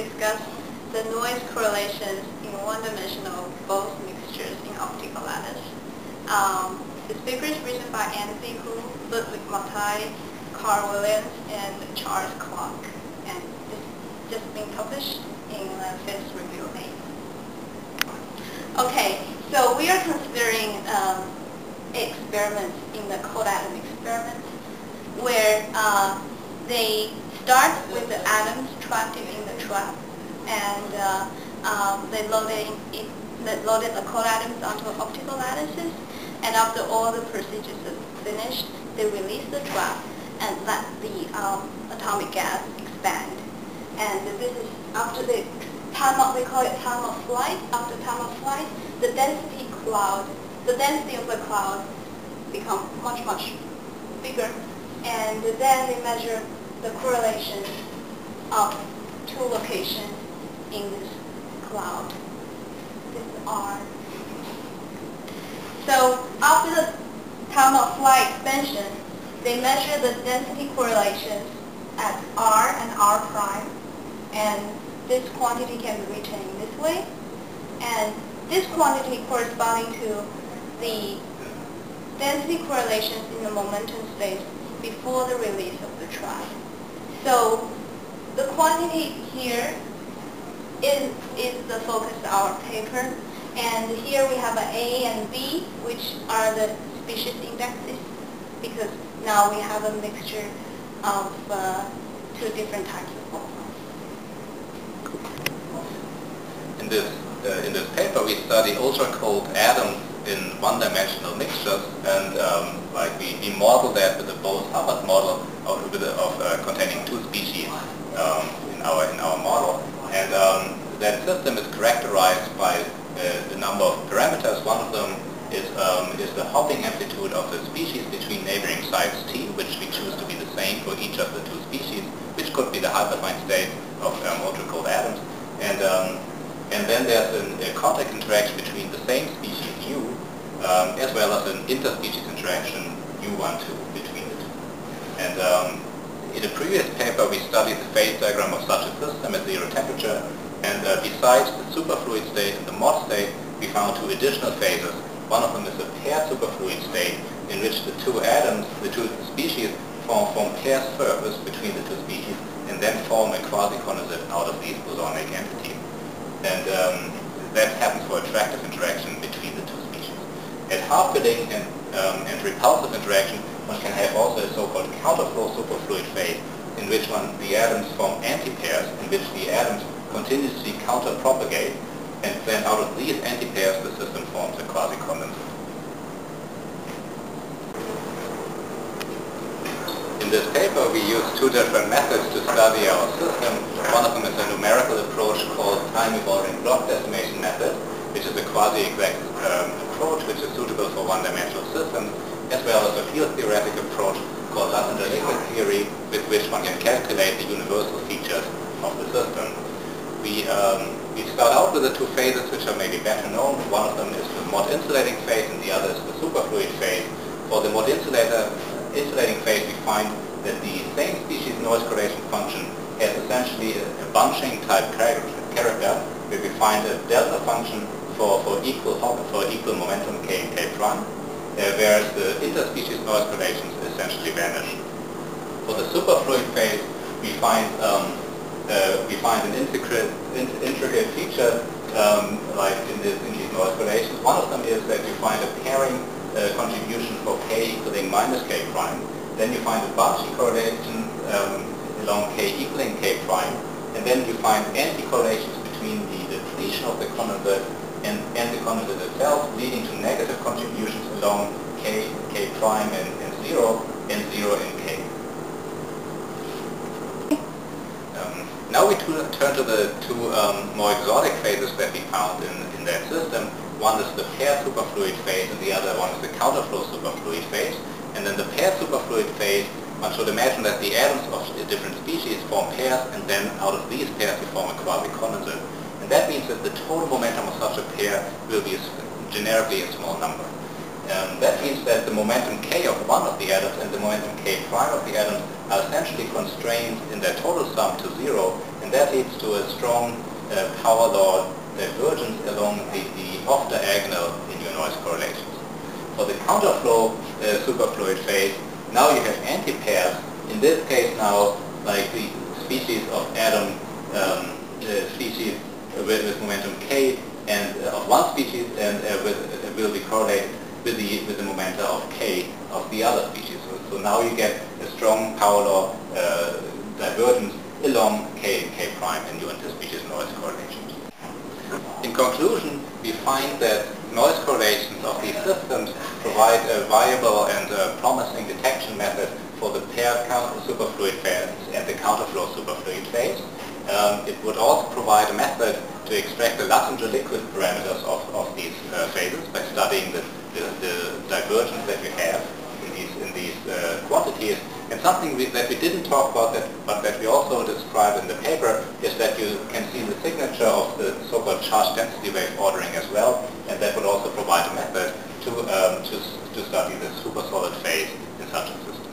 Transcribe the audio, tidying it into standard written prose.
discuss the noise correlations in one-dimensional Bose mixtures in optical lattice. This paper is written by Anthony Hu, Ludwig Mathai, Carl Williams, and Charles Clark, and it's just been published in Fifth Review 8. Okay, so we are considering experiments in the cold atom experiment, where they start with the atoms trapped in the trap, and they loaded the cold atoms onto optical lattices, and after all the procedures are finished, they release the trap and let the atomic gas expand. And this is after the time of, they call it time of flight. After time of flight, the density of the cloud become much bigger, and then they measure the correlation of two locations in this cloud. This is R. So after the time of flight expansion, they measure the density correlations at R and R prime, and this quantity can be written in this way, and this quantity corresponding to the density correlations in the momentum space before the release of the trap. So the quantity here is the focus of our paper, and here we have an A and B, which are the species indexes, because now we have a mixture of two different types of bosons. In this paper, we study ultra-cold atoms in one-dimensional mixtures, and we model that with the Bose-Hubbard model of containing two species in our model, and that system is characterized by a number of parameters. One of them is the hopping amplitude of the species between neighboring sites T, which we choose to be the same for each of the two species, which could be the hyperfine state of ultra-cold atoms, and then there's a contact interaction between the same species U, as well as an interspecies interaction U12 between it. And in a previous paper, we studied the phase diagram of such a system at zero temperature, and besides the superfluid state and the Mott state, we found two additional phases. One of them is a paired superfluid state, in which the two atoms, the two species, form pair surface between the two species, and then form a quasi-condensate out of these bosonic entities. And that happens for attractive interaction between the two species. At half-filling and repulsive interaction, one can have also a so-called counterflow superfluid phase, in which the atoms form antipairs, in which the atoms continuously counter-propagate, and then out of these antipairs the system forms a quasi-condensate. In this paper, we use two different methods to study our system. One of them is a numerical approach called time-evolving block decimation method, which is a quasi-exact approach which is suitable for one-dimensional systems, as well as a field-theoretic approach called Lattinder liquid theory, with which one can calculate the universal features of the system. We start out with the two phases which are maybe better known. One of them is the Mott insulating phase, and the other is the superfluid phase. For the Mott insulating phase, we find that the same species noise correlation function has essentially a bunching type character, where we find a delta function for equal momentum k and k prime, whereas the interspecies noise correlations essentially vanish. For the superfluid phase, we find an intricate feature like in these noise correlations. One of them is that you find a pairing contribution for k equaling minus k prime. Then you find a Bunch correlation along k equaling k prime, and then you find anti-correlations between the depletion of the condensate and the condensate itself, leading to negative contributions along k prime and 0 and k. Now we turn to the two more exotic phases that we found in that system. One is the paired superfluid phase, and the other one is the counterflow superfluid phase. And then the paired superfluid phase, one should imagine that the atoms of the different species form pairs, and then out of these pairs we form a quasi-condensate. And that means that the total momentum of such a pair will be generically a small number. That means that the momentum k of one of the atoms and the momentum k prime of the atoms are essentially constrained in their total sum to 0, and And that leads to a strong power law divergence along the off-diagonal in your noise correlations. For the counterflow superfluid phase, now you have antipairs. In this case now, like the species of atom, species with momentum k, and of one species, and will be correlated with the momenta of k of the other species. So now you get a strong power law divergence along k and k prime in your interspecies noise correlations. In conclusion, we find that noise correlations of these systems provide a viable and promising detection method for the paired superfluid phase and the counterflow superfluid phase. It would also provide a method to extract the Luttinger liquid parameters of these phases by studying the divergence that we have in these quantities. And something that we didn't talk about, but that we also described in the paper, is that you can see the signature of the so-called charge density wave ordering as well, and that would also provide a method to study the supersolid phase in such a system.